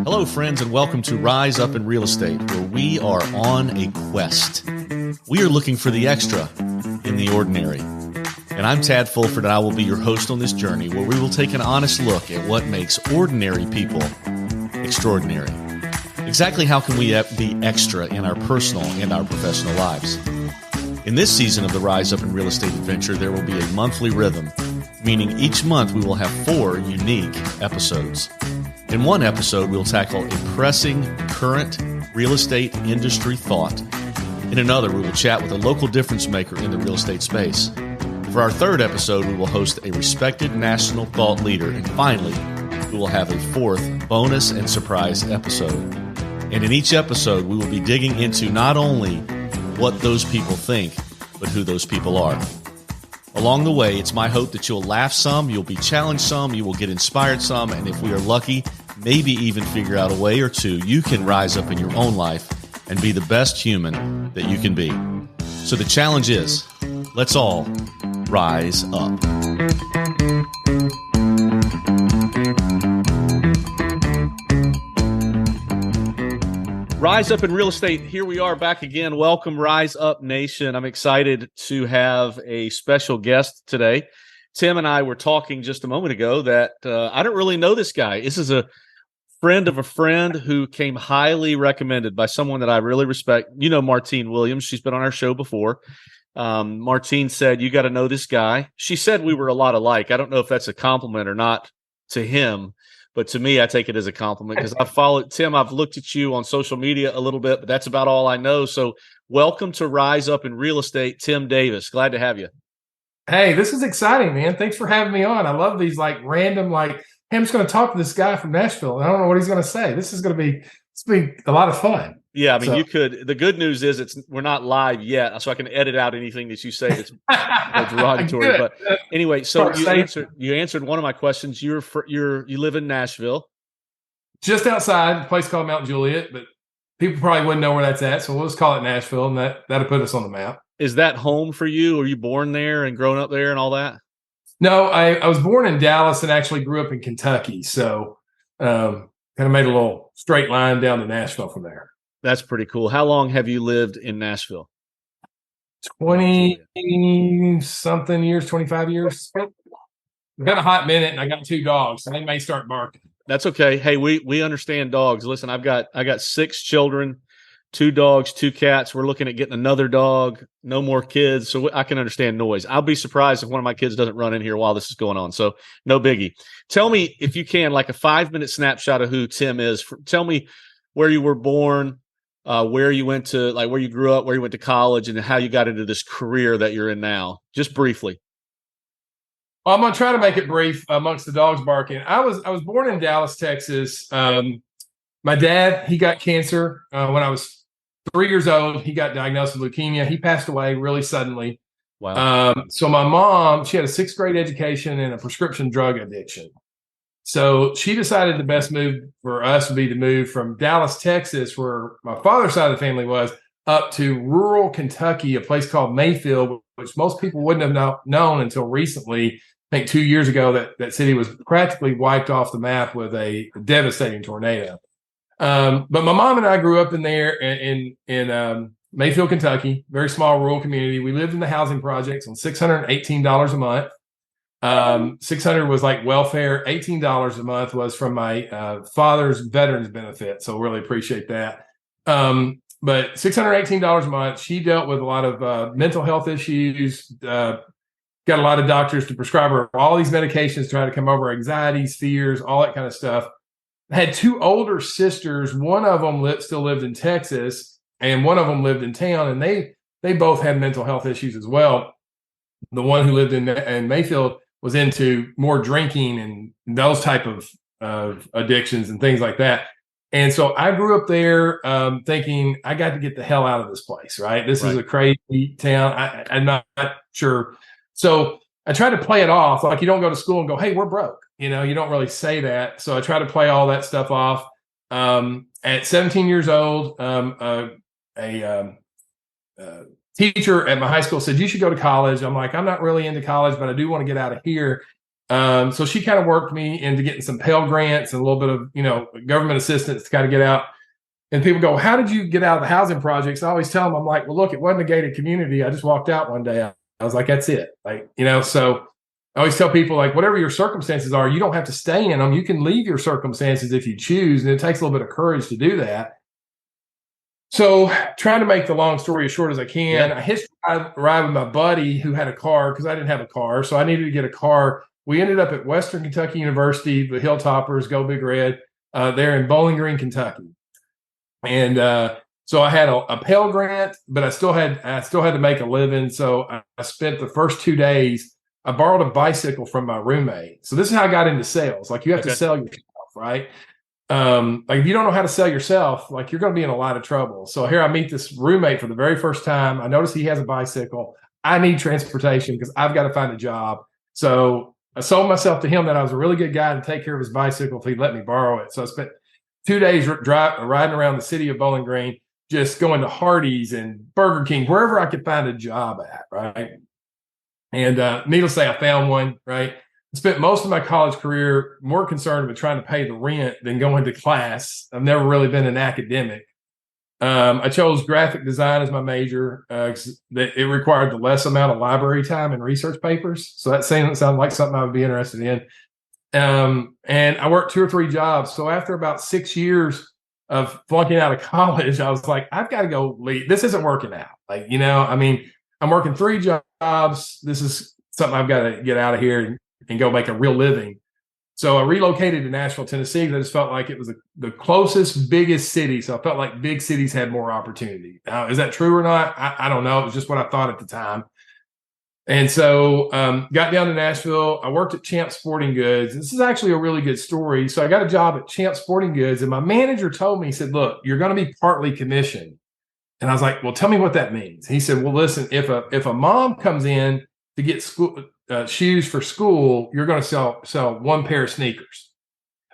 Hello, friends, and welcome to Rise Up in Real Estate, where we are on a quest. We are looking for the extra in the ordinary. And I'm Tad Fulford, and I will be your host on this journey where we will take an honest look at what makes ordinary people extraordinary. Exactly how can we be extra in our personal and our professional lives? In this season of the Rise Up in Real Estate adventure, there will be a monthly rhythm, meaning each month we will have 4 unique episodes. In one episode, we'll tackle a pressing current real estate industry thought. In another, we will chat with a local difference maker in the real estate space. For our 3rd episode, we will host a respected national thought leader. And finally, we will have a 4th bonus and surprise episode. And in each episode, we will be digging into not only what those people think, but who those people are. Along the way, it's my hope that you'll laugh some, you'll be challenged some, you will get inspired some, and if we are lucky, maybe even figure out a way or two you can rise up in your own life and be the best human that you can be. So the challenge is, let's all rise up. Rise Up in Real Estate. Here we are back again. Welcome, Rise Up Nation. I'm excited to have a special guest today. Tim and I were talking just a moment ago that I don't really know this guy. This is a friend of a friend who came highly recommended by someone that I really respect. You know Martine Williams. She's been on our show before. Martine said, you got to know this guy. She said we were a lot alike. I don't know if that's a compliment or not to him. But to me, I take it as a compliment because I've followed Tim. I've looked at you on social media a little bit, but that's about all I know. So welcome to Rise Up in Real Estate, Tim Davis. Glad to have you. Hey, this is exciting, man. Thanks for having me on. I love these random, hey, I'm just going to talk to this guy from Nashville. And I don't know what he's going to say. This is going to be a lot of fun. Yeah, I mean, you could. The good news is we're not live yet, so I can edit out anything that you say that's derogatory. But anyway, so you answered one of my questions. You live in Nashville, just outside a place called Mount Juliet, but people probably wouldn't know where that's at. So we'll just call it Nashville, and that'll put us on the map. Is that home for you? Were you born there and grown up there and all that? No, I was born in Dallas and actually grew up in Kentucky. So kind of made a little straight line down to Nashville from there. That's pretty cool. How long have you lived in Nashville? 20-something years, 25 years. I've got a hot minute, and I got 2 dogs, so they may start barking. That's okay. Hey, we understand dogs. Listen, I got 6 children, 2 dogs, 2 cats. We're looking at getting another dog, no more kids, so I can understand noise. I'll be surprised if one of my kids doesn't run in here while this is going on, so no biggie. Tell me, if you can, like a 5-minute snapshot of who Tim is. Tell me where you were born, where you went to, where you grew up, where you went to college, and how you got into this career that you're in now. Just briefly. Well, I'm going to try to make it brief amongst the dogs barking. I was born in Dallas, Texas. My dad, he got cancer when I was 3 years old. He got diagnosed with leukemia. He passed away really suddenly. Wow. So my mom, she had a 6th grade education and a prescription drug addiction. So she decided the best move for us would be to move from Dallas, Texas, where my father's side of the family was, up to rural Kentucky, a place called Mayfield, which most people wouldn't have known until recently. I think 2 years ago that city was practically wiped off the map with a devastating tornado. But my mom and I grew up in there in Mayfield, Kentucky, very small rural community. We lived in the housing projects on $618 a month. 600 was like welfare. $18 a month was from my father's veterans benefit. So really appreciate that. But $618 a month. She dealt with a lot of mental health issues. Got a lot of doctors to prescribe her all these medications to try to come over anxieties, fears, all that kind of stuff. I had 2 older sisters. One of them still lived in Texas, and one of them lived in town, and they both had mental health issues as well. The one who lived in Mayfield was into more drinking and those type of addictions and things like that. And so I grew up there thinking I got to get the hell out of this place, right? This is a crazy town. I'm not sure. So I tried to play it off like you don't go to school and go, hey, we're broke. You don't really say that. So I try to play all that stuff off. At 17 years old, a teacher at my high school said, you should go to college. I'm like, I'm not really into college, but I do want to get out of here. So she kind of worked me into getting some Pell Grants and a little bit of, government assistance to kind of get out. And people go, how did you get out of the housing projects? I always tell them, I'm like, well, look, it wasn't a gated community. I just walked out one day. I was like, that's it. So I always tell people, like, whatever your circumstances are, you don't have to stay in them. You can leave your circumstances if you choose. And it takes a little bit of courage to do that. So trying to make the long story as short as I can, I hitched a ride with my buddy who had a car because I didn't have a car. So I needed to get a car. We ended up at Western Kentucky University, the Hilltoppers, Go Big Red, there in Bowling Green, Kentucky. And so I had a Pell Grant, but I still had to make a living. So I spent the first 2 days. I borrowed a bicycle from my roommate. So this is how I got into sales. Like, you have to sell yourself, right? Like, if you don't know how to sell yourself, like, you're going to be in a lot of trouble. So here I meet this roommate for the very first time. I notice he has a bicycle. I need transportation because I've got to find a job. So I sold myself to him that I was a really good guy to take care of his bicycle if he'd let me borrow it. So I spent 2 days riding around the city of Bowling Green, just going to Hardee's and Burger King, wherever I could find a job at, right? And needless to say, I found one, right? I spent most of my college career more concerned with trying to pay the rent than going to class. I've never really been an academic. I chose graphic design as my major. It required the less amount of library time and research papers. So that sounded like something I would be interested in. And I worked 2 or 3 jobs. So after about 6 years of flunking out of college, I was like, I've got to go leave. This isn't working out. Like, I'm working 3 jobs. This is something I've got to get out of here and go make a real living. So I relocated to Nashville, Tennessee. I just felt like it was the closest, biggest city. So I felt like big cities had more opportunity. Now, is that true or not? I don't know. It was just what I thought at the time. And so got down to Nashville. I worked at Champ Sporting Goods. This is actually a really good story. So I got a job at Champ Sporting Goods, and my manager told me, he said, look, you're going to be partly commissioned. And I was like, well, tell me what that means. He said, well, listen, if a mom comes in to get school shoes for school, you're going to sell 1 pair of sneakers.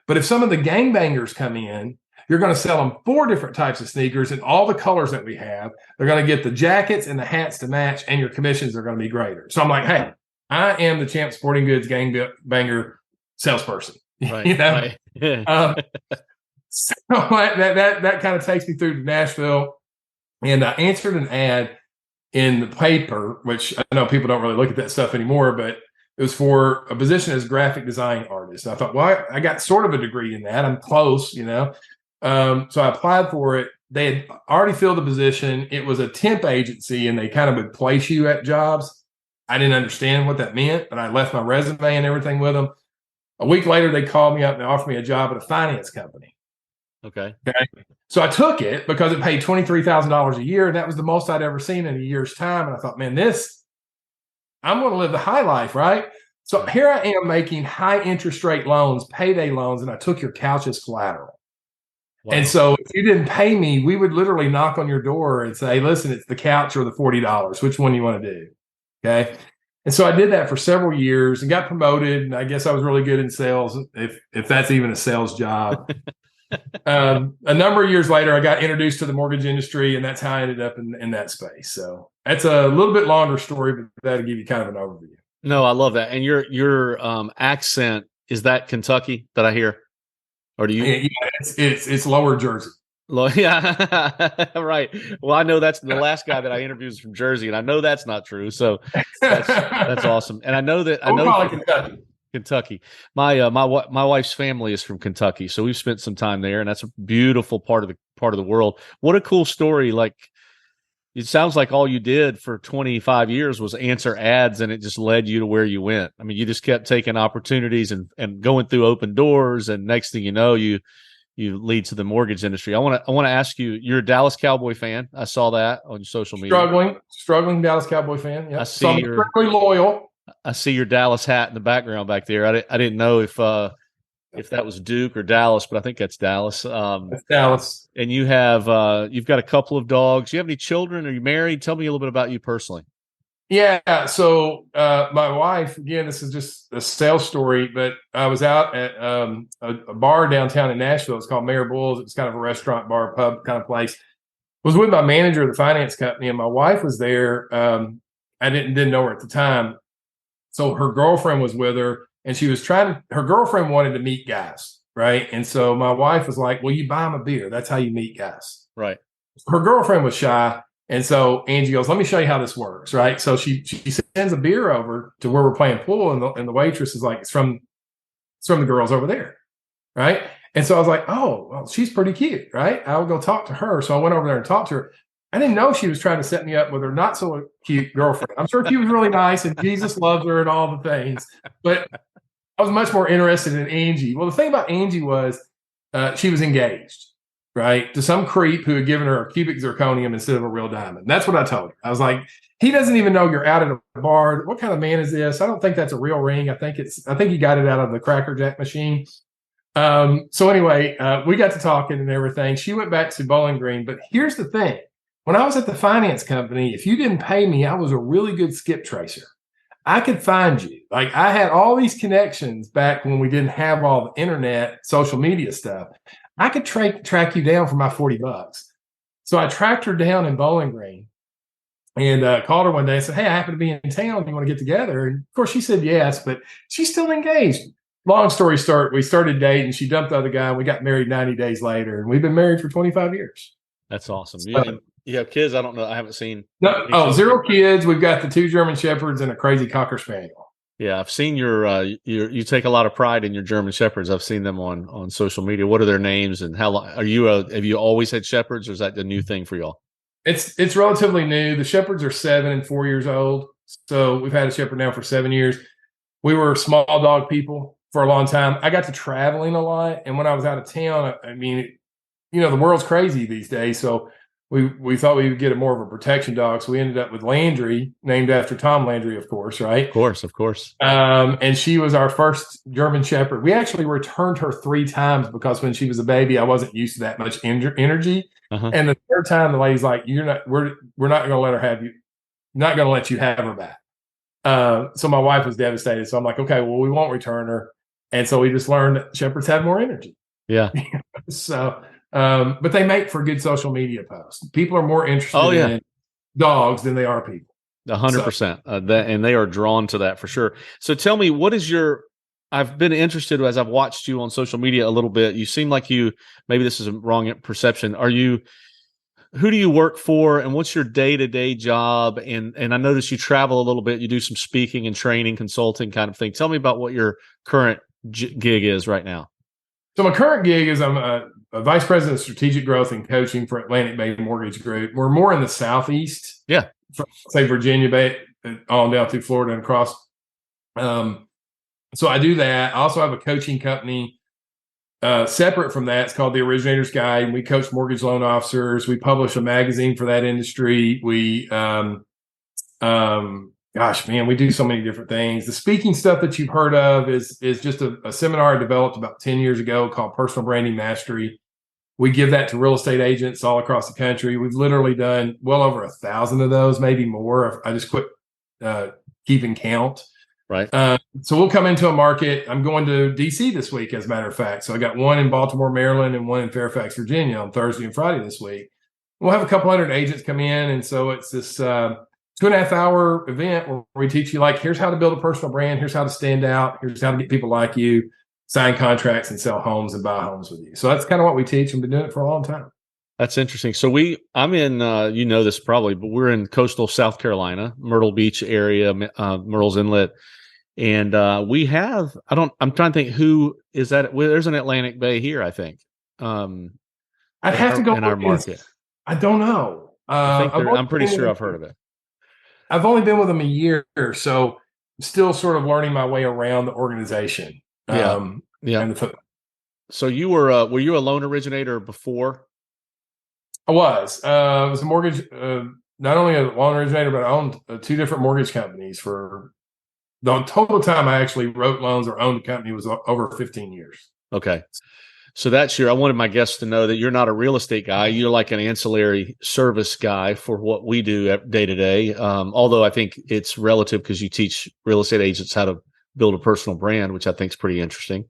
But if some of the gangbangers come in, you're going to sell them 4 different types of sneakers in all the colors that we have. They're going to get the jackets and the hats to match, and your commissions are going to be greater. So I'm like, hey, I am the Champ Sporting Goods gangbanger salesperson. Right. Right. So that kind of takes me through to Nashville. And I answered an ad in the paper, which I know people don't really look at that stuff anymore, but it was for a position as graphic design artist. And I thought, well, I got sort of a degree in that. I'm close, So I applied for it. They had already filled the position. It was a temp agency, and they kind of would place you at jobs. I didn't understand what that meant, but I left my resume and everything with them. A week later, they called me up and they offered me a job at a finance company. Okay. So I took it because it paid $23,000 a year, and that was the most I'd ever seen in a year's time. And I thought, man, I'm going to live the high life, right? So here I am making high interest rate loans, payday loans, and I took your couch as collateral. Wow. And so if you didn't pay me, we would literally knock on your door and say, listen, it's the couch or the $40. Which one do you want to do? Okay. And so I did that for several years and got promoted. And I guess I was really good in sales, if that's even a sales job. A number of years later, I got introduced to the mortgage industry, and that's how I ended up in that space. So that's a little bit longer story, but that'll give you kind of an overview. No, I love that. And your accent, is that Kentucky that I hear? Or do you? Yeah, it's lower Jersey. Yeah, right. Well, I know that's the last guy that I interviewed is from Jersey, and I know that's not true. So that's awesome. And I know Kentucky. My wife's family is from Kentucky, so we've spent some time there, and that's a beautiful part of the world. What a cool story! Like, it sounds like all you did for 25 years was answer ads, and it just led you to where you went. I mean, you just kept taking opportunities and going through open doors, and next thing you know, you lead to the mortgage industry. I want to ask you, you're a Dallas Cowboy fan. I saw that on social media. Struggling Dallas Cowboy fan. Yeah, I see I'm very loyal. I see your Dallas hat in the background back there. I didn't know if that was Duke or Dallas, but I think that's Dallas. That's Dallas. And you've got a couple of dogs. Do you have any children? Are you married? Tell me a little bit about you personally. Yeah. So my wife, again, this is just a sales story, but I was out at a bar downtown in Nashville. It's called Mayor Bull's. It's kind of a restaurant, bar, pub kind of place. I was with my manager of the finance company, and my wife was there. I didn't know her at the time. So her girlfriend was with her, and she was her girlfriend wanted to meet guys, right? And so my wife was like, well, you buy them a beer. That's how you meet guys. Right. Her girlfriend was shy. And so Angie goes, let me show you how this works, right? So she sends a beer over to where we're playing pool, and the waitress is like, it's from the girls over there, right? And so I was like, oh, well, she's pretty cute, right? I'll go talk to her. So I went over there and talked to her. I didn't know she was trying to set me up with her not so cute girlfriend. I'm sure she was really nice and Jesus loves her and all the things, but I was much more interested in Angie. Well, the thing about Angie was she was engaged, right, to some creep who had given her a cubic zirconium instead of a real diamond. That's what I told her. I was like, he doesn't even know you're out at a bar. What kind of man is this? I don't think that's a real ring. I think he got it out of the Cracker Jack machine. So anyway, we got to talking and everything. She went back to Bowling Green. But here's the thing. When I was at the finance company, if you didn't pay me, I was a really good skip tracer. I could find you. Like, I had all these connections back when we didn't have all the internet, social media stuff. I could track you down for my $40. So I tracked her down in Bowling Green and called her one day and said, hey, I happen to be in town. Do you want to get together? And of course she said yes, but she's still engaged. Long story short, we started dating. She dumped the other guy. And we got married 90 days later, and we've been married for 25 years. That's awesome. You have kids? I don't know. I haven't seen. No, zero kids. We've got the 2 German Shepherds and a crazy Cocker Spaniel. Yeah, I've seen you take a lot of pride in your German Shepherds. I've seen them on social media. What are their names, and how long have you always had Shepherds, or is that the new thing for y'all? It's relatively new. The Shepherds are 7 and 4 years old. So we've had a Shepherd now for 7 years. We were small dog people for a long time. I got to traveling a lot. And when I was out of town, I mean, the world's crazy these days. So we thought we would get more of a protection dog. So we ended up with Landry, named after Tom Landry, of course, right? Of course. And she was our first German Shepherd. We actually returned her 3 times because when she was a baby, I wasn't used to that much energy. Uh-huh. And the third time, the lady's like, we're not going to let her have you, not going to let you have her back. So my wife was devastated. So I'm like, okay, well, we won't return her. And so we just learned that Shepherds have more energy. Yeah. So, but they make for good social media posts. People are more interested in dogs than they are people. 100%. And they are drawn to that for sure. So tell me, I've been interested as I've watched you on social media a little bit. You seem like maybe this is a wrong perception. Who do you work for, and what's your day-to-day job? And I notice you travel a little bit. You do some speaking and training, consulting kind of thing. Tell me about what your current gig is right now. So my current gig is I'm a vice president of strategic growth and coaching for Atlantic Bay Mortgage Group. We're more in the Southeast. Yeah. From, say, Virginia Bay, on down through Florida and across. So I do that. I also have a coaching company separate from that. It's called The Originator's Guide, and we coach mortgage loan officers. We publish a magazine for that industry. We we do so many different things. The speaking stuff that you've heard of is just a seminar I developed about 10 years ago called Personal Branding Mastery. We give that to real estate agents all across the country. We've literally done well over 1,000 of those, maybe more. I just quit keeping count. Right. So we'll come into a market. I'm going to DC this week, as a matter of fact. So I got one in Baltimore, Maryland, and one in Fairfax, Virginia on Thursday and Friday this week. We'll have a couple hundred agents come in. And so it's this 2.5 hour event where we teach you, like, here's how to build a personal brand. Here's how to stand out. Here's how to get people like you, sign contracts and sell homes and buy homes with you. So that's kind of what we teach, and been doing it for a long time. That's interesting. So I'm in, this probably, but we're in coastal South Carolina, Myrtle Beach area, Myrtle's Inlet. And I'm trying to think who is that. Well, there's an Atlantic Bay here, I think. I'd have to go in our market. I don't know. I'm pretty sure I've heard of it. I've only been with them a year, so I'm still sort of learning my way around the organization. Yeah. So you were you a loan originator before? I was. I was a mortgage, not only a loan originator, but I owned 2 different mortgage companies for the total time I actually wrote loans or owned a company was over 15 years. Okay. So I wanted my guests to know that you're not a real estate guy. You're like an ancillary service guy for what we do day to day. Although I think it's relative because you teach real estate agents how to build a personal brand, which I think is pretty interesting.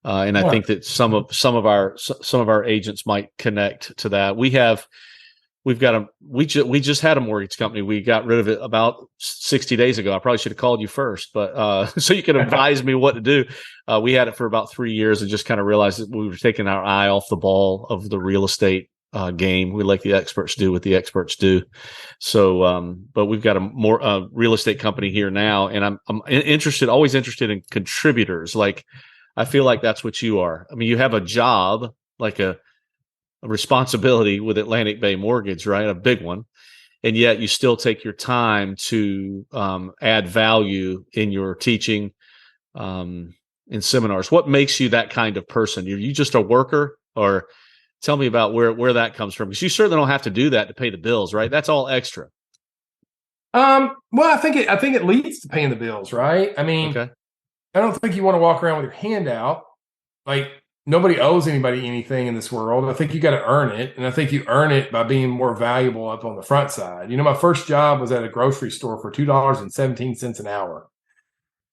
And I think that some of our agents might connect to that. We have we just had a mortgage company. We got rid of it about 60 days ago. I probably should have called you first, but so you could advise me what to do. We had it for about 3 years and just kind of realized that we were taking our eye off the ball of the real estate game. We let the experts do what the experts do. So, but we've got a more real estate company here now, and I'm always interested in contributors. Like, I feel like that's what you are. I mean, you have a job, like a responsibility with Atlantic Bay Mortgage, right? A big one. And yet you still take your time to add value in your teaching, in seminars. What makes you that kind of person? Are you just a worker? Or tell me about where that comes from, because you certainly don't have to do that to pay the bills, right? That's all extra. Well, I think it leads to paying the bills, right? I mean, Okay. I don't think you want to walk around with your hand out. Like, nobody owes anybody anything in this world. I think you got to earn it. And I think you earn it by being more valuable up on the front side. You know, my first job was at a grocery store for $2.17 an hour.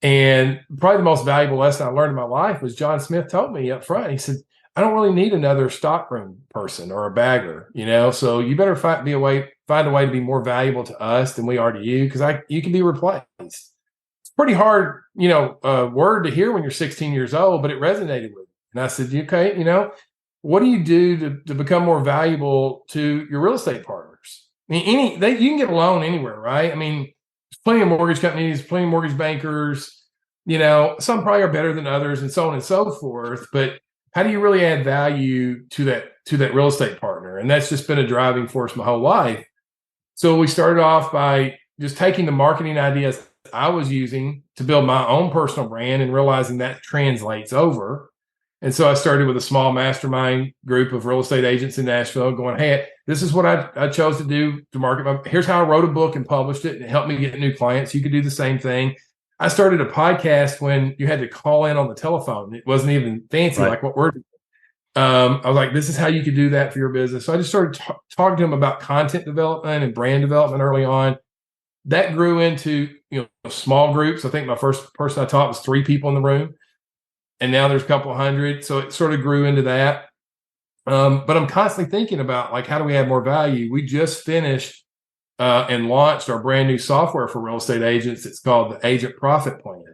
And probably the most valuable lesson I learned in my life was John Smith told me up front. He said, I don't really need another stockroom person or a bagger, you know, so you better find a way to be more valuable to us than we are to you, because you can be replaced. It's pretty hard, word to hear when you're 16 years old, but it resonated with me. And I said, okay, what do you do to become more valuable to your real estate partners? I mean, you can get a loan anywhere, right? I mean, there's plenty of mortgage companies, plenty of mortgage bankers, some probably are better than others and so on and so forth. But how do you really add value to that real estate partner? And that's just been a driving force my whole life. So we started off by just taking the marketing ideas I was using to build my own personal brand and realizing that translates over. And so I started with a small mastermind group of real estate agents in Nashville going, hey, this is what I chose to do to market. Here's how I wrote a book and published it, and it helped me get new clients. You could do the same thing. I started a podcast when you had to call in on the telephone. It wasn't even fancy like what we're doing. I was like, this is how you could do that for your business. So I just started talking to them about content development and brand development early on. That grew into small groups. I think my first person I taught was 3 people in the room. And now there's a couple hundred. So it sort of grew into that. But I'm constantly thinking about, like, how do we add more value? We just finished and launched our brand new software for real estate agents. It's called the Agent Profit Plan.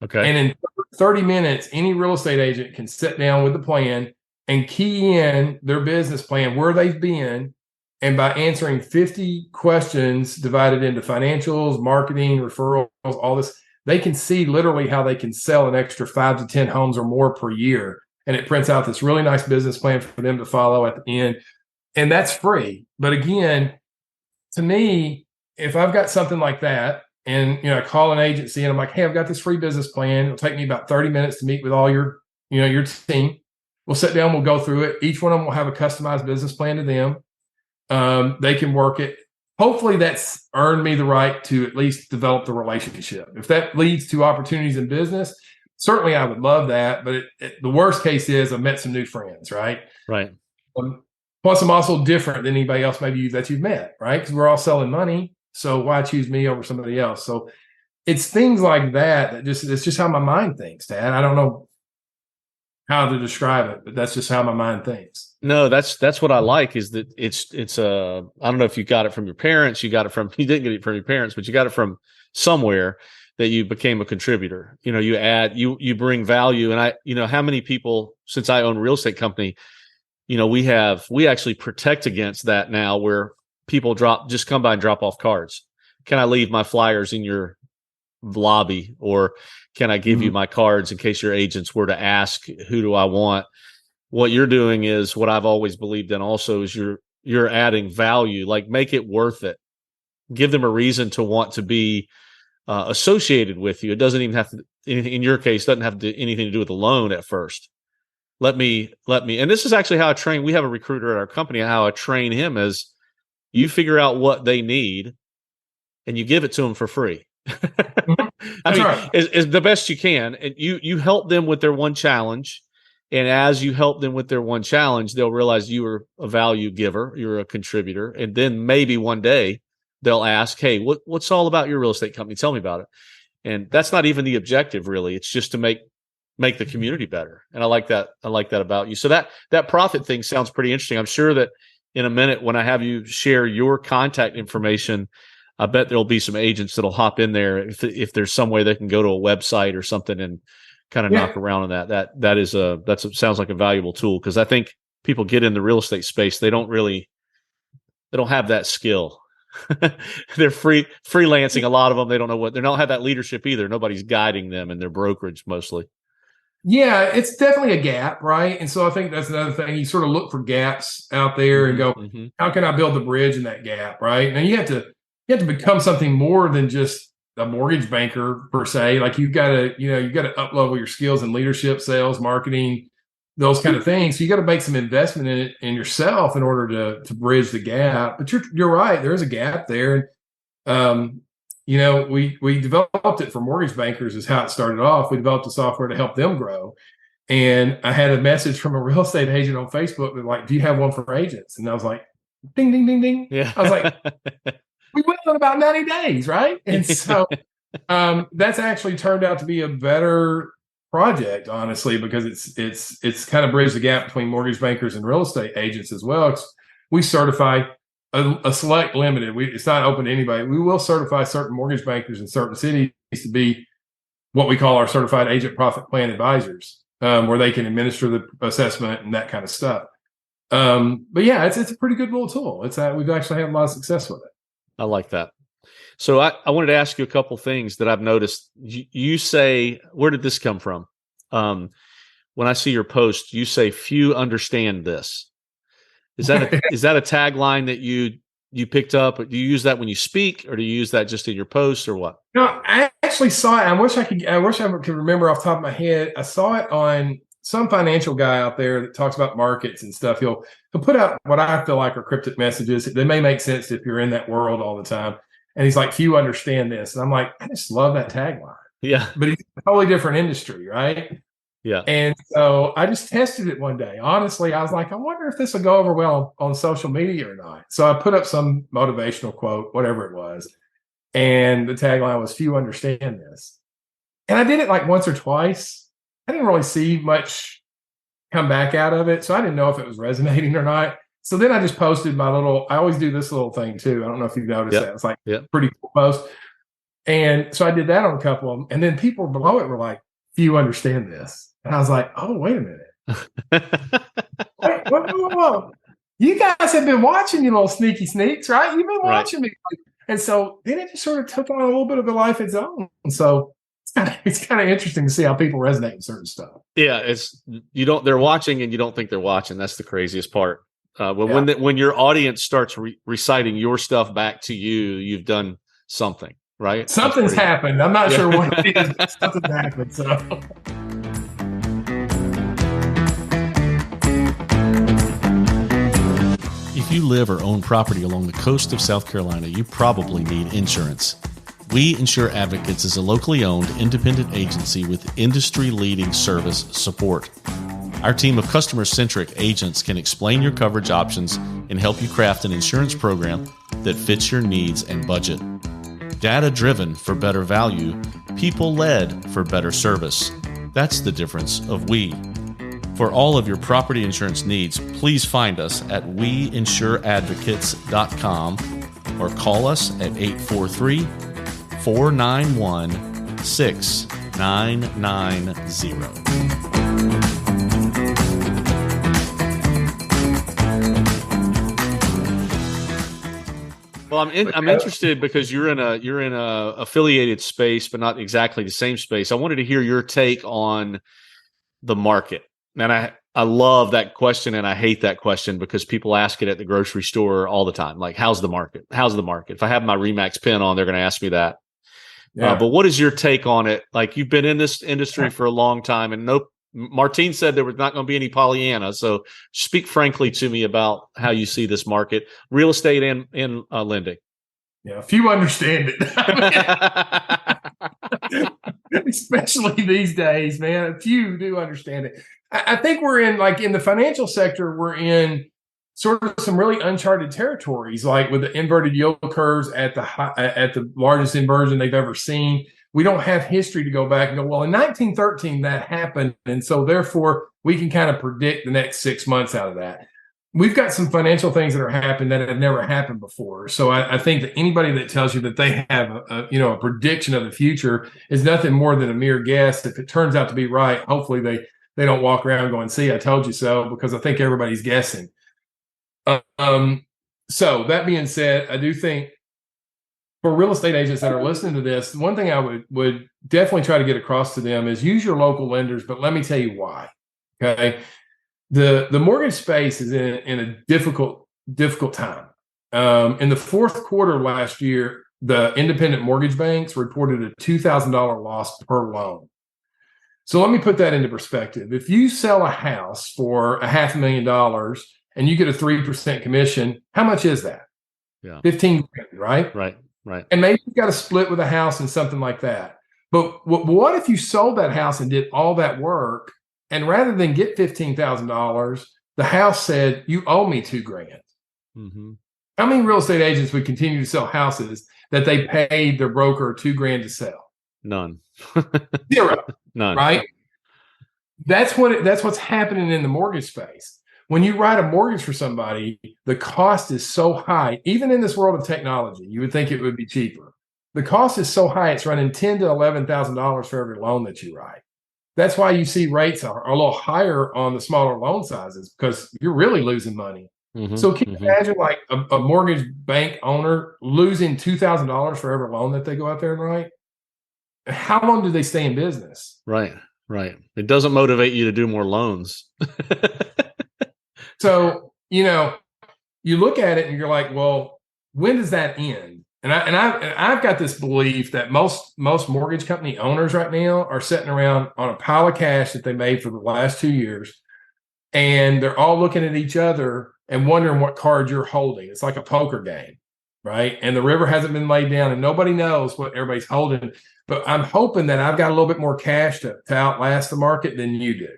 Okay. And in 30 minutes, any real estate agent can sit down with the plan and key in their business plan, where they've been. And by answering 50 questions divided into financials, marketing, referrals, all this, they can see literally how they can sell an extra 5 to 10 homes or more per year. And it prints out this really nice business plan for them to follow at the end. And that's free. But again, to me, if I've got something like that, and I call an agency and I'm like, hey, I've got this free business plan. It'll take me about 30 minutes to meet with all your team. We'll sit down, we'll go through it. Each one of them will have a customized business plan to them. They can work it. Hopefully that's earned me the right to at least develop the relationship. If that leads to opportunities in business, certainly I would love that. But the worst case is I've met some new friends, right? Right. Plus, I'm also different than anybody else maybe that you've met, right? Because we're all selling money. So why choose me over somebody else? So it's things like that it's just how my mind thinks, Dad. I don't know how to describe it, but that's just how my mind thinks. No, that's what I like, is that it's I don't know if you got it from your parents, you didn't get it from your parents, but you got it from somewhere, that you became a contributor. You bring value. And how many people, since I own a real estate company, we actually protect against that now, where people just come by and drop off cards. Can I leave my flyers in your lobby, or can I give you my cards in case your agents were to ask, who do I want? What you're doing is what I've always believed in also, is you're adding value. Like, make it worth it. Give them a reason to want to be associated with you. It doesn't even have to, in your case, doesn't have anything to do with the loan at first. Let me, and this is actually how I train. We have a recruiter at our company. How I train him is, you figure out what they need and you give it to them for free. I mean, right. is the best you can. And you help them with their one challenge. And as you help them with their one challenge, they'll realize you are a value giver, you're a contributor. And then maybe one day they'll ask, hey, what's all about your real estate company? Tell me about it. And that's not even the objective, really. It's just to make the community better. And I like that. I like that about you. So that profit thing sounds pretty interesting. I'm sure that in a minute when I have you share your contact information, I bet there'll be some agents that'll hop in there if there's some way they can go to a website or something and kind of knock around on that. Sounds like a valuable tool, because I think people get in the real estate space, they don't have that skill. They're freelancing. A lot of them, they don't have that leadership either. Nobody's guiding them in their brokerage mostly. Yeah, it's definitely a gap, right? And so I think that's another thing. You sort of look for gaps out there and go, how can I build the bridge in that gap, right? And you have to become something more than just a mortgage banker per se. Like you've got to up level your skills in leadership, sales, marketing, those kind of things. So you got to make some investment in it in yourself in order to bridge the gap. But you're right, there is a gap there. We developed it for mortgage bankers is how it started off. We developed the software to help them grow. And I had a message from a real estate agent on Facebook that like, do you have one for agents? And I was like, ding, ding, ding, ding. Yeah. I was like, we went in about 90 days, right? And so that's actually turned out to be a better project, honestly, because it's kind of bridged the gap between mortgage bankers and real estate agents as well. We certify a select limited. It's not open to anybody. We will certify certain mortgage bankers in certain cities to be what we call our certified agent profit plan advisors, where they can administer the assessment and that kind of stuff. But yeah, it's a pretty good little tool. We've actually had a lot of success with it. I like that. So I wanted to ask you a couple things that I've noticed. You say, where did this come from? When I see your post, you say, few understand this. Is that a tagline that you picked up? Do you use that when you speak, or do you use that just in your posts, or what? No, I actually saw it. I wish I could remember off the top of my head. I saw it on some financial guy out there that talks about markets and stuff. He'll put out what I feel like are cryptic messages. They may make sense if you're in that world all the time. And he's like, few understand this. And I'm like, I just love that tagline. Yeah. But it's a totally different industry, right? Yeah. And so I just tested it one day. Honestly, I was like, I wonder if this will go over well on social media or not. So I put up some motivational quote, whatever it was. And the tagline was, few understand this. And I did it like once or twice. I didn't really see much come back out of it. So I didn't know if it was resonating or not. So then I just posted I always do this little thing too. I don't know if you've noticed that. It's like pretty cool post. And so I did that on a couple of them. And then people below it were like, few understand this. And I was like, oh, wait a minute. Whoa. You guys have been watching, you little sneaky sneaks, right? You've been watching me. And so then it just sort of took on a little bit of a life of its own. And so it's kind of interesting to see how people resonate with certain stuff. Yeah, they're watching and you don't think they're watching. That's the craziest part. When your audience starts reciting your stuff back to you, you've done something, right? Something's happened. I'm not sure what it is, but something's happened. So. If you live or own property along the coast of South Carolina, you probably need insurance. We Insure Advocates is a locally owned independent agency with industry-leading service support. Our team of customer-centric agents can explain your coverage options and help you craft an insurance program that fits your needs and budget. Data-driven for better value, people-led for better service. That's the difference of we. For all of your property insurance needs, please find us at weinsureadvocates.com or call us at 843-491-6990. Well, I'm interested because you're in a affiliated space, but not exactly the same space. I wanted to hear your take on the market. And I love that question, and I hate that question because people ask it at the grocery store all the time. Like, how's the market? How's the market? If I have my Remax pin on, they're going to ask me that. Yeah. But what is your take on it? Like, you've been in this industry for a long time, and Martine said there was not going to be any Pollyanna. So speak frankly to me about how you see this market, real estate and lending. Yeah, few understand it. Especially these days, man. Few do understand it. I think we're in the financial sector, we're in sort of some really uncharted territories, like with the inverted yield curves at the largest inversion they've ever seen. We don't have history to go back and go, well, in 1913 that happened, and so therefore we can kind of predict the next 6 months out of that. we've got some financial things that are happening that have never happened before. So I think that anybody that tells you that they have a prediction of the future is nothing more than a mere guess. If it turns out to be right, hopefully they don't walk around going, "See, I told you so," because I think everybody's guessing. So that being said, I do think for real estate agents that are listening to this, one thing I would definitely try to get across to them is use your local lenders. But let me tell you why. Okay. The mortgage space is in a difficult time. In the fourth quarter last year, the independent mortgage banks reported a $2,000 loss per loan. So let me put that into perspective. If you sell a house for $500,000 and you get a 3% commission, how much is that? Yeah. 15 grand, right? Right. And maybe you've got a split with a house and something like that. But what if you sold that house and did all that work, and rather than get $15,000, the house said, "You owe me $2,000." Mm-hmm. How many real estate agents would continue to sell houses that they paid their broker $2,000 to sell? None. Zero. None. Right? That's what's happening in the mortgage space. When you write a mortgage for somebody, the cost is so high. Even in this world of technology, you would think it would be cheaper. The cost is so high; it's running $10,000 to $11,000 for every loan that you write. That's why you see rates are a little higher on the smaller loan sizes, because you're really losing money. Mm-hmm. So can you imagine like a mortgage bank owner losing $2,000 for every loan that they go out there and write? How long do they stay in business? Right. It doesn't motivate you to do more loans. So, you look at it and you're like, well, when does that end? And I've got this belief that most mortgage company owners right now are sitting around on a pile of cash that they made for the last 2 years, and they're all looking at each other and wondering what card you're holding. It's like a poker game, right? And the river hasn't been laid down, and nobody knows what everybody's holding. But I'm hoping that I've got a little bit more cash to outlast the market than you do.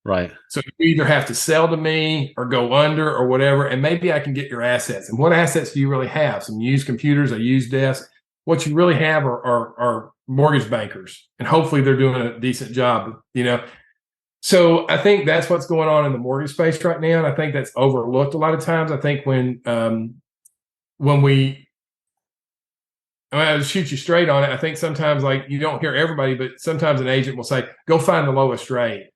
Right. So you either have to sell to me or go under or whatever, and maybe I can get your assets. And what assets do you really have? Some used computers, a used desk. What you really have are mortgage bankers, and hopefully they're doing a decent job, So I think that's what's going on in the mortgage space right now, and I think that's overlooked a lot of times. I think when I'll shoot you straight on it, I think sometimes, like, you don't hear everybody, but sometimes an agent will say, "Go find the lowest rate."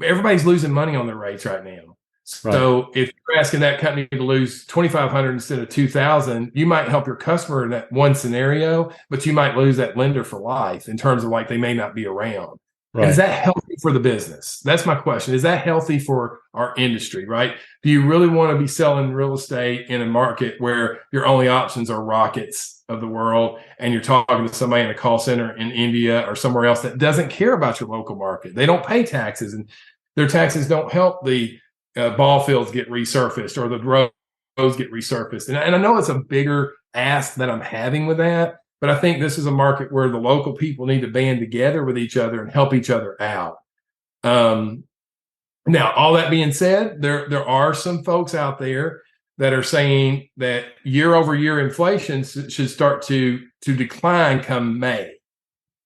Everybody's losing money on their rates right now. So if you're asking that company to lose $2,500 instead of $2,000, you might help your customer in that one scenario, but you might lose that lender for life in terms of, like, they may not be around. Right. And is that healthy for the business? That's my question. Is that healthy for our industry, right? Do you really want to be selling real estate in a market where your only options are Rockets of the world, and you're talking to somebody in a call center in India or somewhere else that doesn't care about your local market? They don't pay taxes, and their taxes don't help the ball fields get resurfaced or the roads get resurfaced. And I know it's a bigger ask that I'm having with that, but I think this is a market where the local people need to band together with each other and help each other out. Now, all that being said, there are some folks out there that are saying that year over year inflation should start to decline come May,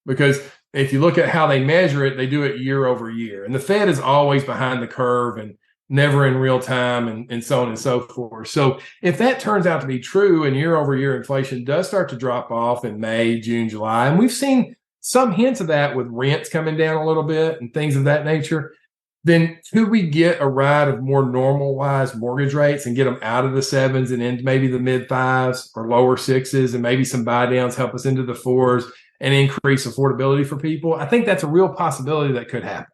because if you look at how they measure it, they do it year over year. And the Fed is always behind the curve and never in real time, and so on and so forth. So if that turns out to be true and year over year inflation does start to drop off in May, June, July, and we've seen some hints of that with rents coming down a little bit and things of that nature, then could we get a ride of more normalized mortgage rates and get them out of the 7s and into maybe the mid 5s or lower 6s, and maybe some buy downs help us into the 4s and increase affordability for people? I think that's a real possibility that could happen.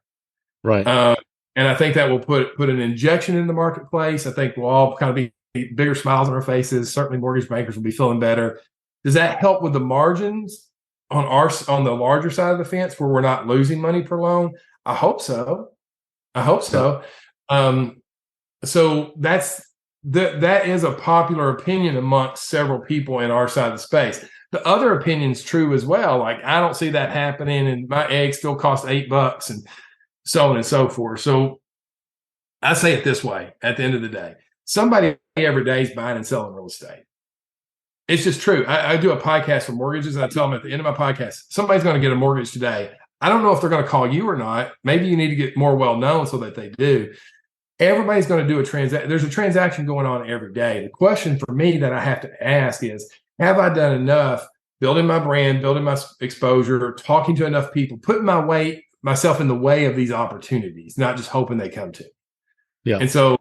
Right. And I think that will put an injection in the marketplace. I think we'll all kind of be bigger smiles on our faces. Certainly mortgage bankers will be feeling better. Does that help with the margins on the larger side of the fence where we're not losing money per loan? I hope so. So that is a popular opinion amongst several people in our side of the space. The other opinion's true as well. Like, I don't see that happening, and my eggs still cost $8, and so on and so forth. So I say it this way: at the end of the day, somebody every day is buying and selling real estate. It's just true. I do a podcast for mortgages, and I tell them at the end of my podcast, somebody's going to get a mortgage today. I don't know if they're going to call you or not. Maybe you need to get more well known so that they do. everybody's going to do a transaction. There's a transaction going on every day. The question for me that I have to ask is, have I done enough building my brand, building my exposure, talking to enough people, putting myself in the way of these opportunities, not just hoping they come to me. Yeah. And so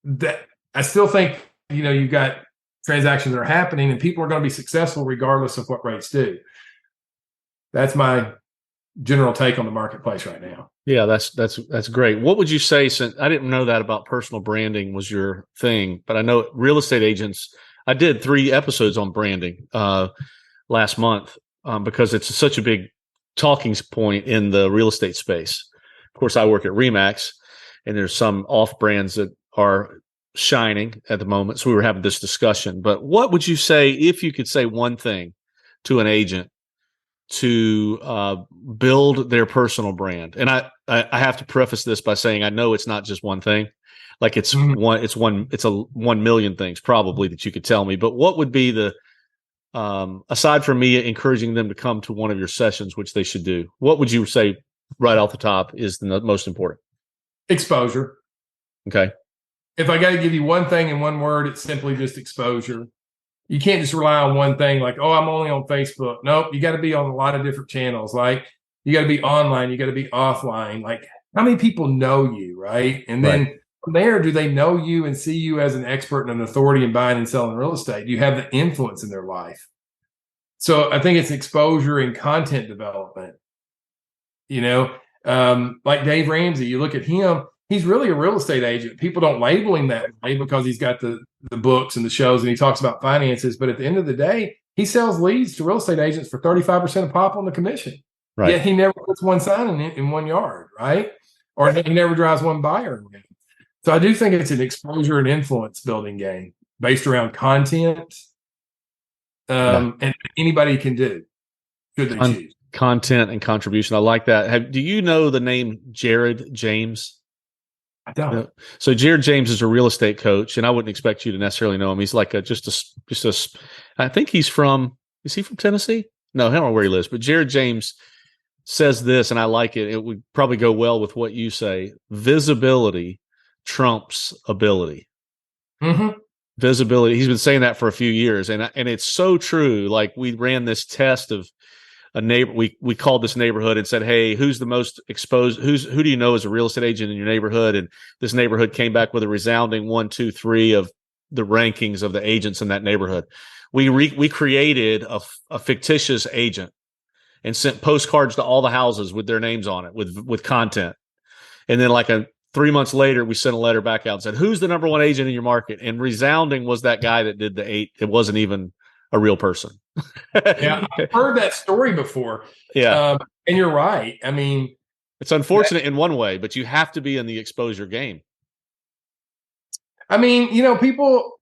that I still think, you've got transactions that are happening and people are going to be successful regardless of what rates do. That's my general take on the marketplace right now. Yeah, that's great. What would you say, since I didn't know that about personal branding was your thing, but I know real estate agents, I did 3 episodes on branding last month because it's such a big talking point in the real estate space. Of course, I work at Remax, and there's some off brands that are shining at the moment. So we were having this discussion. But what would you say, if you could say one thing to an agent to build their personal brand? And I have to preface this by saying I know it's not just one thing. Like it's a 1 million things probably that you could tell me. But what would be the aside from me encouraging them to come to one of your sessions, which they should do, what would you say right off the top is the most important? Exposure. Okay. If I got to give you one thing in one word, it's simply just exposure. You can't just rely on one thing like, oh, I'm only on Facebook. Nope. You got to be on a lot of different channels. Like you got to be online. You got to be offline. Like how many people know you, right? And then from there, do they know you and see you as an expert and an authority in buying and selling real estate? Do you have the influence in their life? So I think it's exposure and content development. Like Dave Ramsey, you look at him, he's really a real estate agent. People don't label him that way because he's got the books and the shows and he talks about finances. But at the end of the day, he sells leads to real estate agents for 35% of pop on the commission. Right. Yet he never puts one sign in one yard, right? Or he never drives one buyer. So I do think it's an exposure and influence building game based around content and anybody can do, should they choose. Content and contribution. I like that. Do you know the name Jared James? I don't. So Jared James is a real estate coach, and I wouldn't expect you to necessarily know him. He's like I think is he from Tennessee? No, I don't know where he lives, but Jared James says this, and I like it. It would probably go well with what you say. Visibility trumps ability. Mm-hmm. Visibility. He's been saying that for a few years, and it's so true. Like we ran this test of a neighbor. We called this neighborhood and said, "Hey, who's the most exposed? Who do you know as a real estate agent in your neighborhood?" And this neighborhood came back with a resounding 1, 2, 3 of the rankings of the agents in that neighborhood. We created a fictitious agent and sent postcards to all the houses with their names on it with content, and then 3 months later, we sent a letter back out and said, "Who's the number 1 agent in your market?" And resounding was that guy that did the 8. It wasn't even a real person. Yeah, I've heard that story before. Yeah. And you're right. I mean, it's unfortunate in one way, but you have to be in the exposure game. I mean, people,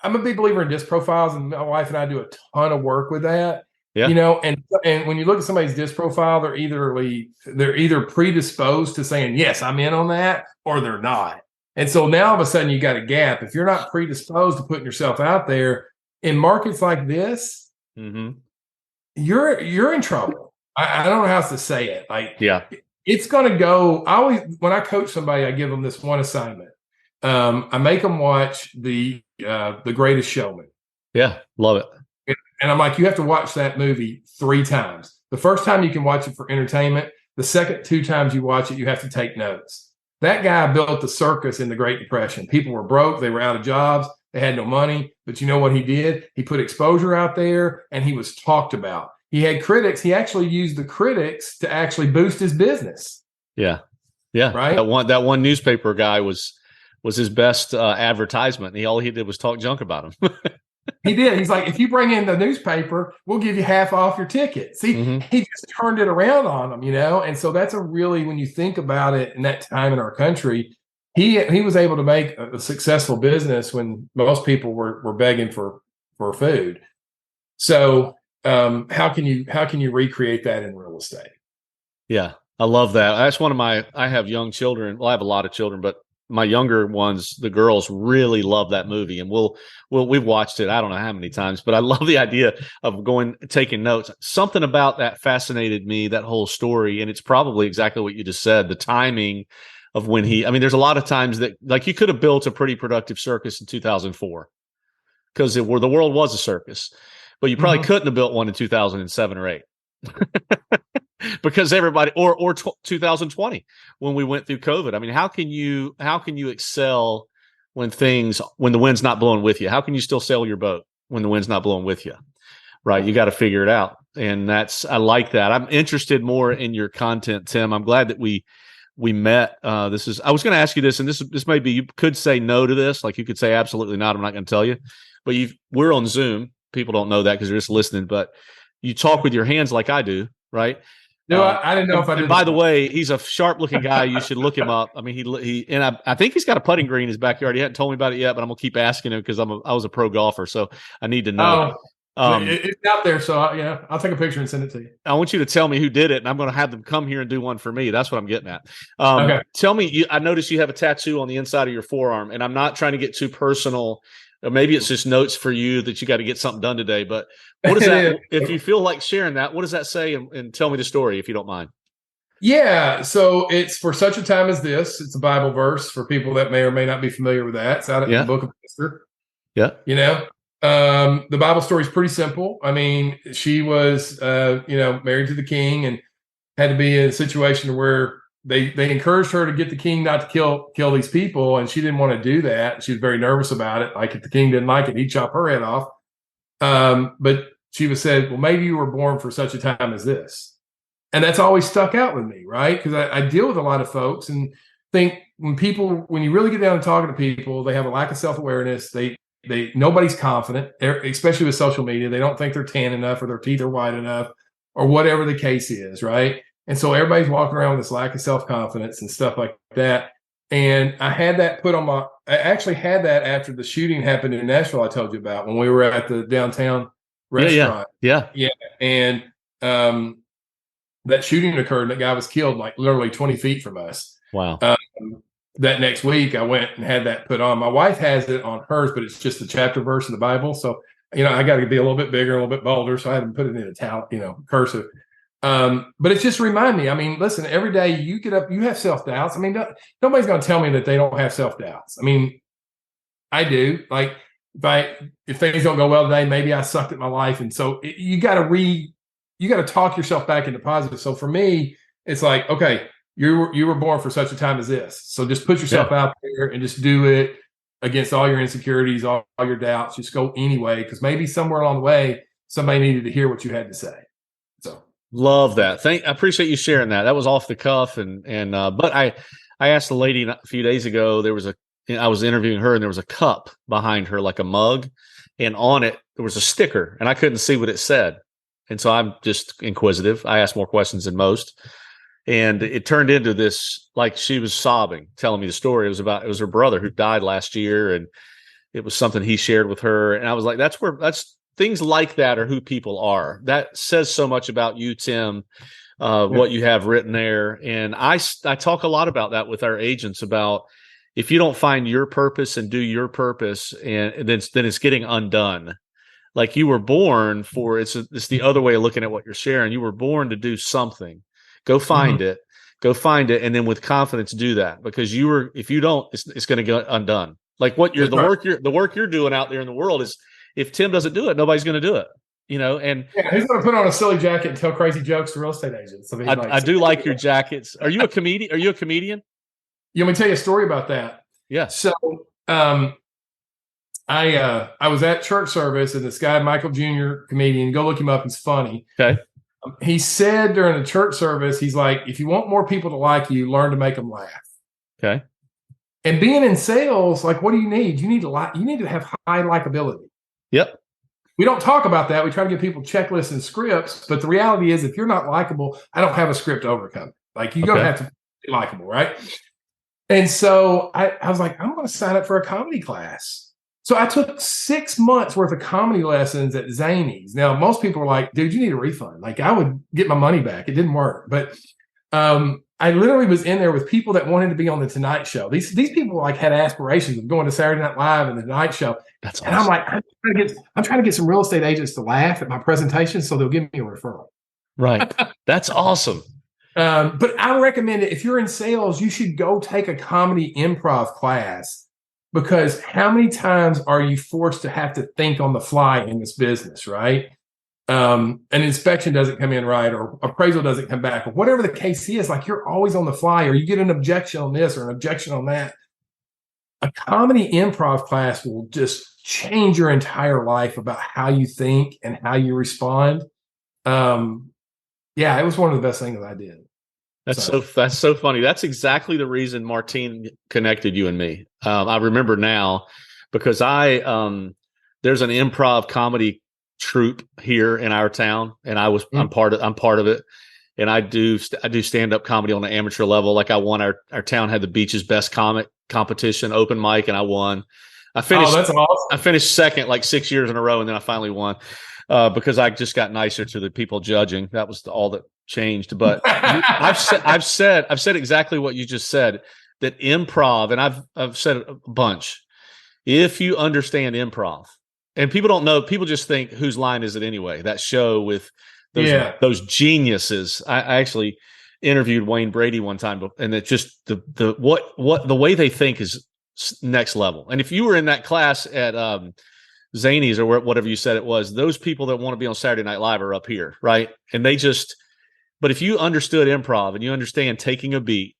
I'm a big believer in disc profiles, and my wife and I do a ton of work with that. Yeah. And when you look at somebody's disc profile, they're either predisposed to saying, yes, I'm in on that, or they're not. And so now all of a sudden you got a gap. If you're not predisposed to putting yourself out there in markets like this, mm-hmm. you're in trouble. I don't know how else to say it. It's going to go. When I coach somebody, I give them this one assignment. I make them watch the Greatest Showman. Yeah, love it. And I'm like, you have to watch that movie 3 times. The first time you can watch it for entertainment. The second 2 times you watch it, you have to take notes. That guy built the circus in the Great Depression. People were broke. They were out of jobs. They had no money. But you know what he did? He put exposure out there, and he was talked about. He had critics. He actually used the critics to actually boost his business. Yeah. Yeah. Right. That one newspaper guy was his best advertisement. All he did was talk junk about him. He did. He's like, if you bring in the newspaper, we'll give you half off your ticket. See, He just turned it around on them, And so that's when you think about it in that time in our country, he was able to make a successful business when most people were begging for food. So how can you recreate that in real estate? Yeah, I love that. That's I have young children. Well, I have a lot of children, but my younger ones, the girls, really love that movie, and we've watched it. I don't know how many times, but I love the idea of taking notes. Something about that fascinated me, that whole story, and it's probably exactly what you just said. The timing of when there's a lot of times that like you could have built a pretty productive circus in 2004 because the world was a circus, but you probably couldn't have built one in 2007 or 8 because everybody, or 2020 when we went through COVID. I mean, how can you excel when the wind's not blowing with you? How can you still sail your boat when the wind's not blowing with you? Right. You got to figure it out. And I like that. I'm interested more in your content, Tim. I'm glad that we met. I was going to ask you this, and this may be, you could say no to this. Like you could say, absolutely not. I'm not going to tell you, but we're on Zoom. People don't know that because they're just listening, but you talk with your hands like I do. Right. No, I didn't know if I did. And by the way, he's a sharp-looking guy. You should look him up. I mean, I think he's got a putting green in his backyard. He hadn't told me about it yet, but I'm gonna keep asking him because I was a pro golfer, so I need to know. It's out there, so I'll take a picture and send it to you. I want you to tell me who did it, and I'm going to have them come here and do one for me. That's what I'm getting at. Okay. Tell me, I noticed you have a tattoo on the inside of your forearm, and I'm not trying to get too personal. Or maybe it's just notes for you that you got to get something done today. But what is that? If you feel like sharing that, what does that say? And tell me the story if you don't mind. Yeah, so it's for such a time as this. It's a Bible verse for people that may or may not be familiar with that. It's out of the book of Esther. Yeah. The Bible story is pretty simple. I mean, she was, married to the king and had to be in a situation where they encouraged her to get the king not to kill these people, and she didn't want to do that. She was very nervous about it. Like if the king didn't like it, he'd chop her head off. But she was said, well, maybe you were born for such a time as this. And that's always stuck out with me, right? Because I deal with a lot of folks and think when you really get down to talking to people, they have a lack of self-awareness. Nobody's confident, especially with social media. They don't think they're tan enough or their teeth are white enough or whatever the case is, right? And so everybody's walking around with this lack of self-confidence and stuff like that. And I had that I actually had that after the shooting happened in Nashville I told you about when we were at the downtown restaurant. Yeah. And that shooting occurred and that guy was killed like literally 20 feet from us. Wow. That next week I went and had that put on. My wife has it on hers, but it's just the chapter verse in the Bible. So, I got to be a little bit bigger, a little bit bolder. So I had to put it in cursive. But it's just remind me, I mean, listen, every day you get up, you have self-doubts. I mean, nobody's going to tell me that they don't have self-doubts. I mean, I do. Like if things don't go well today, maybe I sucked at my life. And so you got to talk yourself back into positive. So for me, it's like, okay, you were born for such a time as this. So just put yourself out there and just do it against all your insecurities, all your doubts. Just go anyway, because maybe somewhere along the way, somebody needed to hear what you had to say. So love that. I appreciate you sharing that. That was off the cuff, but I asked the lady a few days ago. I was interviewing her, and there was a cup behind her, like a mug, and on it there was a sticker, and I couldn't see what it said. And so I'm just inquisitive. I asked more questions than most. And it turned into this, like she was sobbing, telling me the story. It was her brother who died last year. And it was something he shared with her. And I was like, that's things like that are who people are. That says so much about you, Tim, what you have written there. And I talk a lot about that with our agents about if you don't find your purpose and do your purpose, and then it's getting undone. Like you were born for, it's the other way of looking at what you're sharing. You were born to do something. Go find it. And then with confidence, do that, because if you don't, it's going to get undone. Like the work you're doing out there in the world is, if Tim doesn't do it, nobody's going to do it, and he's going to put on a silly jacket and tell crazy jokes to real estate agents. I do like your jackets. Are you a comedian? You want me to tell you a story about that? Yeah. So, I was at church service, and this guy, Michael Jr., comedian, go look him up. He's funny. Okay. He said during the church service, he's like, if you want more people to like you, learn to make them laugh. Okay. And being in sales, like, what do you need? You need to have high likability. Yep. We don't talk about that. We try to give people checklists and scripts, but the reality is, if you're not likable, I don't have a script to overcome. Like, you're going to have to be likable, right? And so I was like, I'm going to sign up for a comedy class. So I took 6 months worth of comedy lessons at Zany's. Now, most people are like, dude, you need a refund. Like, I would get my money back. It didn't work. But I literally was in there with people that wanted to be on the Tonight Show. These people like had aspirations of going to Saturday Night Live and the Tonight Show. That's awesome. And I'm like, I'm trying to get some real estate agents to laugh at my presentation so they'll give me a referral. Right. That's awesome. But I recommend it. If you're in sales, you should go take a comedy improv class, because how many times are you forced to have to think on the fly in this business, right? An inspection doesn't come in right, or appraisal doesn't come back, or whatever the case is, like you're always on the fly, or you get an objection on this or an objection on that. A comedy improv class will just change your entire life about how you think and how you respond. Yeah, it was one of the best things that I did. That's so funny. That's exactly the reason Martine connected you and me. I remember now because there's an improv comedy troupe here in our town, and I'm part of it, and I do stand up comedy on the amateur level. Like I won our town had the beach's best comic competition open mic, and I won. That's awesome. I finished second like 6 years in a row, and then I finally won. Because I just got nicer to the people judging. That was all that changed. But I've said exactly what you just said, that improv, and I've said it a bunch. If you understand improv, and people don't know, people just think, whose line is it anyway? That show with those geniuses. I actually interviewed Wayne Brady one time, and it's just the way they think is next level. And if you were in that class at Zanies or whatever you said it was, those people that want to be on Saturday Night Live are up here, right? And but if you understood improv and you understand taking a beat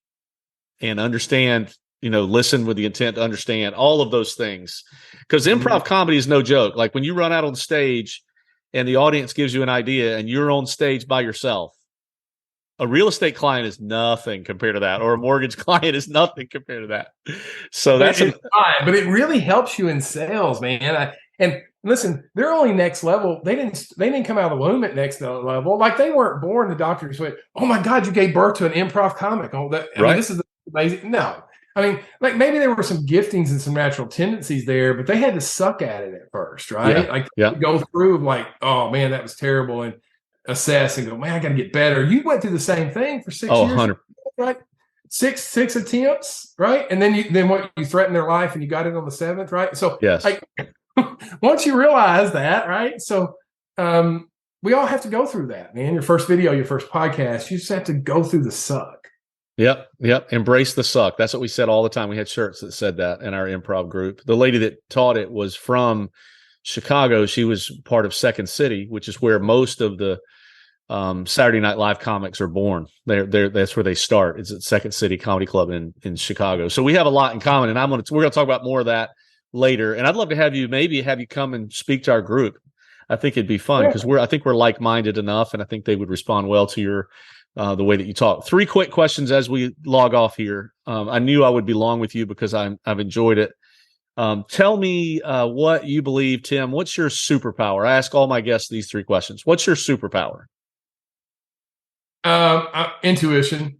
and understand, listen with the intent to understand all of those things, because improv comedy is no joke. Like when you run out on stage and the audience gives you an idea and you're on stage by yourself, a real estate client is nothing compared to that, or a mortgage client is nothing compared to that. So but it really helps you in sales, man. And listen, they're only next level. They didn't come out of the womb at next level. Like they weren't born. The doctors went, "Oh my God, you gave birth to an improv comic." Oh, I mean, this is amazing. No, I mean, like maybe there were some giftings and some natural tendencies there, but they had to suck at it at first, right? Go through like, "Oh man, that was terrible," and assess and go, "Man, I got to get better." You went through the same thing for 6 years, 100. Right? Six attempts, right? And then you threatened their life, and you got it on the 7th, right? So yes. Once you realize that, right? So we all have to go through that, man. Your first video, your first podcast, you just have to go through the suck. Yep. Embrace the suck. That's what we said all the time. We had shirts that said that in our improv group. The lady that taught it was from Chicago. She was part of Second City, which is where most of the Saturday Night Live comics are born. That's where they start. It's at Second City Comedy Club in Chicago. So we have a lot in common, and we're going to talk about more of that later. And I'd love to have you come and speak to our group. I think it'd be fun because I think we're like-minded enough, and I think they would respond well to your the way that you talk. 3 quick questions as we log off here. I knew I would be long with you because I've enjoyed it. Tell me what you believe, Tim. What's your superpower? I ask all my guests these 3 questions. What's your superpower? Intuition.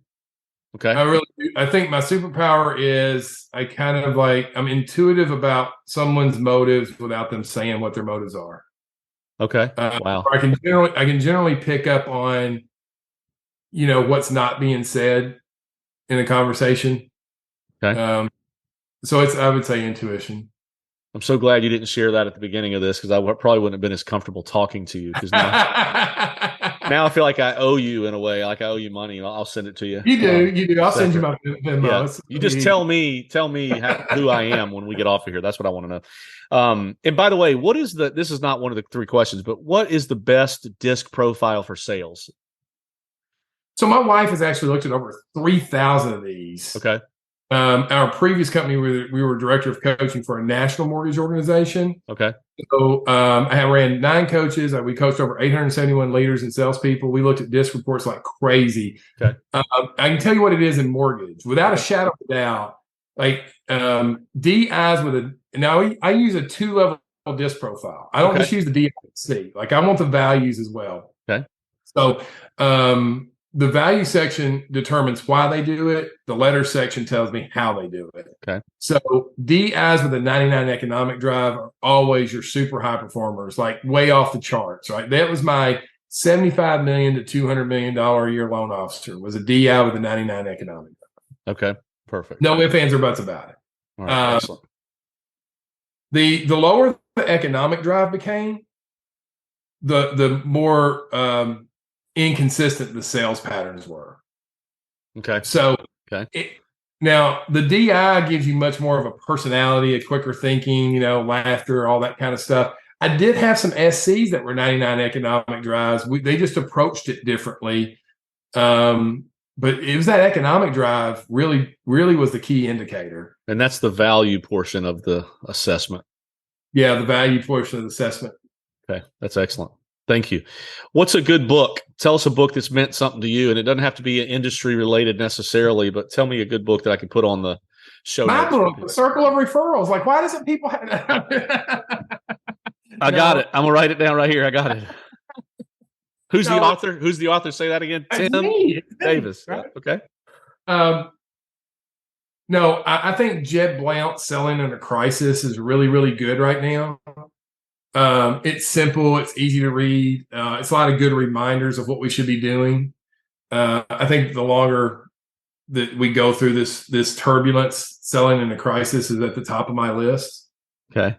Okay. I really do. I think my superpower is I'm intuitive about someone's motives without them saying what their motives are. Okay. Wow. I can generally pick up on, what's not being said in a conversation. Okay. So I would say intuition. I'm so glad you didn't share that at the beginning of this, because I probably wouldn't have been as comfortable talking to you. Because now I feel like I owe you in a way, like I owe you money. I'll send it to you. You do. I'll send you my Venmo. Yeah. You just tell me who I am when we get off of here. That's what I want to know. And by the way, this is not one of the 3 questions, but what is the best disc profile for sales? So my wife has actually looked at over 3,000 of these. Okay. Our previous company, we were director of coaching for a national mortgage organization. Okay. So I ran 9 coaches. We coached over 871 leaders and salespeople. We looked at disc reports like crazy. Okay. I can tell you what it is in mortgage without a shadow of a doubt. Like DIs I use a 2-level disc profile. I don't just use the DIC. Like I want the values as well. Okay. So the value section determines why they do it. The letter section tells me how they do it. Okay. So DIs with a 99 economic drive are always your super high performers, like way off the charts, right? That was my $75 million to $200 million a year loan officer, was a DI with a 99 economic drive. Okay. Perfect. No ifs, ands, or buts about it. All right. Excellent. The lower the economic drive became, the more inconsistent the sales patterns were. Okay. So Okay. now the DI gives you much more of a personality, a quicker thinking, laughter, all that kind of stuff. I did have some SCs that were 99 economic drives. They just approached it differently. But it was that economic drive really, really was the key indicator. And that's the value portion of the assessment. Yeah, the value portion of the assessment. Okay, that's excellent. Thank you. What's a good book? Tell us a book that's meant something to you, and it doesn't have to be industry related necessarily, but tell me a good book that I can put on the show My notes. book, The Circle of Referrals. Like, why doesn't people have I got it. I'm gonna write it down right here. I got it. Who's the author? Who's the author? Say that again. Tim Davis. Right? Okay. No, I think Jed Blount's Selling in a Crisis is really, really good right now. It's simple. It's easy to read. It's a lot of good reminders of what we should be doing. I think the longer that we go through this turbulence, Selling in a Crisis is at the top of my list. Okay.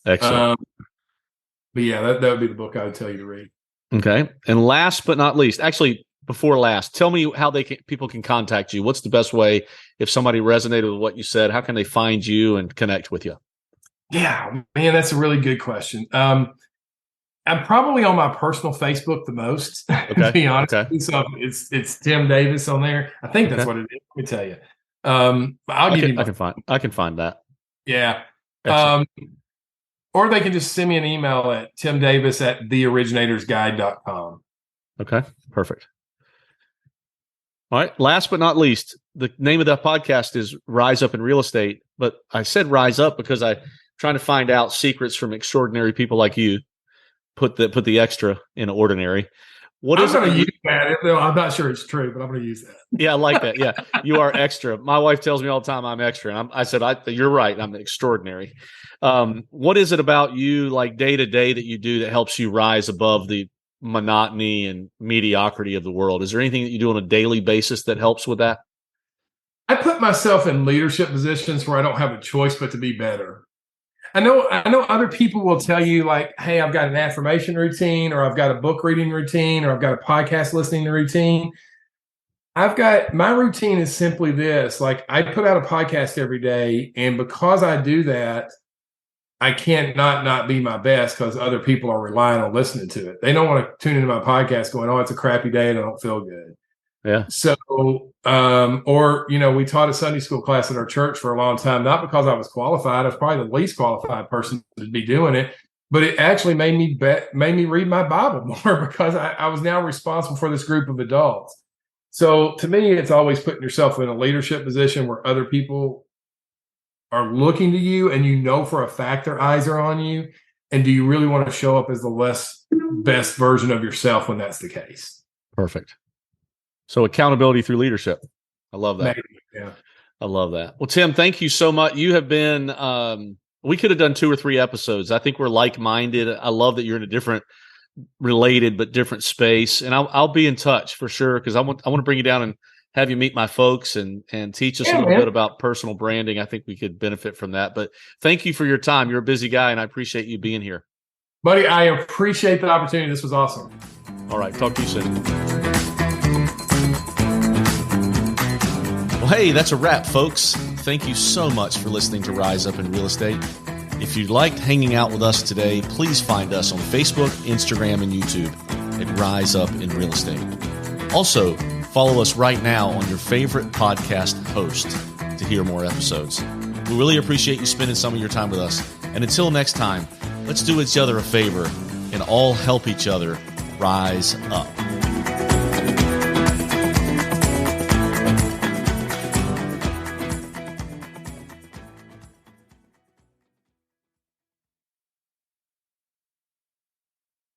Excellent. But yeah, that would be the book I would tell you to read. Okay. And last but not least, actually before last, tell me how people can contact you. What's the best way if somebody resonated with what you said? How can they find you and connect with you? Yeah, man, that's a really good question. I'm probably on my personal Facebook the most, to be honest. Okay. So it's Tim Davis on there. I think that's what it is. Let me tell you. I can find that. Yeah. Or they can just send me an email at timdavis@theoriginatorsguide.com. Okay, perfect. All right. Last but not least, the name of the podcast is Rise Up in Real Estate. But I said rise up because I'm trying to find out secrets from extraordinary people like you. Put the extra in ordinary. I'm going to use that. I'm not sure it's true, but I'm going to use that. Yeah, I like that. Yeah, you are extra. My wife tells me all the time I'm extra, and I said you're right. I'm extraordinary. What is it about you, like day to day, that you do that helps you rise above the monotony and mediocrity of the world? Is there anything that you do on a daily basis that helps with that? I put myself in leadership positions where I don't have a choice but to be better. I know other people will tell you like, hey, I've got an affirmation routine, or I've got a book reading routine, or I've got a podcast listening routine. My routine is simply this. Like, I put out a podcast every day, and because I do that, I can't not be my best because other people are relying on listening to it. They don't want to tune into my podcast going, oh, it's a crappy day and I don't feel good. Yeah. So, we taught a Sunday school class at our church for a long time, not because I was qualified. I was probably the least qualified person to be doing it, but it actually made me read my Bible more because I was now responsible for this group of adults. So to me, it's always putting yourself in a leadership position where other people are looking to you, and for a fact their eyes are on you. And do you really want to show up as the best version of yourself when that's the case? Perfect. So accountability through leadership. I love that. Maybe, yeah. I love that. Well, Tim, thank you so much. You have been, we could have done 2 or 3 episodes. I think we're like-minded. I love that you're in a different space, and I'll be in touch for sure. Cause I want to bring you down and have you meet my folks and teach us a little bit about personal branding. I think we could benefit from that, but thank you for your time. You're a busy guy, and I appreciate you being here. Buddy, I appreciate the opportunity. This was awesome. All right. Talk to you soon. Well, hey, that's a wrap, folks. Thank you so much for listening to Rise Up in Real Estate. If you liked hanging out with us today, please find us on Facebook, Instagram, and YouTube at Rise Up in Real Estate. Also, follow us right now on your favorite podcast host to hear more episodes. We really appreciate you spending some of your time with us. And until next time, let's do each other a favor and all help each other rise up.